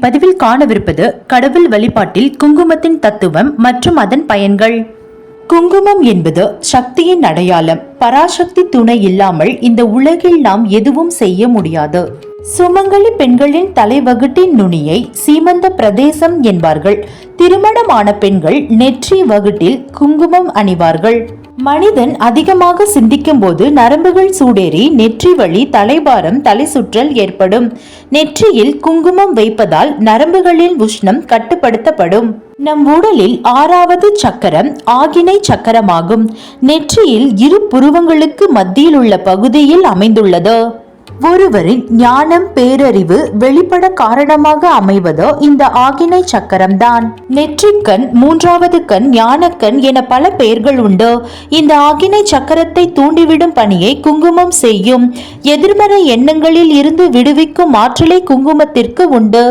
இப்பதிவில் காணவிருப்பது கடவுள் வழிபாட்டில் குங்குமத்தின் தத்துவம் மற்றும் அதன் பயன்கள். குங்குமம் என்பது சக்தியின் அடையாளம். பராசக்தி துணை இல்லாமல் இந்த உலகில் நாம் எதுவும் செய்ய முடியாது. சுமங்கலி பெண்களின் தலைவகுட்டின் நுனியை சீமந்த பிரதேசம் என்பார்கள். திருமணமான பெண்கள் நெற்றி வகுட்டில் குங்குமம் அணிவார்கள். மனிதன் அதிகமாக சிந்திக்கும் போது நரம்புகள் சூடேறி நெற்றி வலி, தலைபாரம், தலை சுற்றல் ஏற்படும். நெற்றியில் குங்குமம் வைப்பதால் நரம்புகளில் உஷ்ணம் கட்டுப்படுத்தப்படும். நம் உடலில் 6வது சக்கரம் ஆகினை சக்கரமாகும். நெற்றியில் இரு புருவங்களுக்கு மத்தியில் உள்ள பகுதியில் அமைந்துள்ளது. ஒருவரின் ஞானம், பேரறிவு வெளிப்பட காரணமாக அமைவதோ இந்த ஆகினை சக்கரம்தான். நெற்றிக்கண், 3வது கண், ஞானக்கண் என பல பெயர்கள் உண்டு. இந்த ஆகினை சக்கரத்தை தூண்டிவிடும் பணியை குங்குமம் செய்யும். எதிர்மறை எண்ணங்களில் இருந்து விடுவிக்கும் ஆற்றலை குங்குமத்திற்கு உண்டு.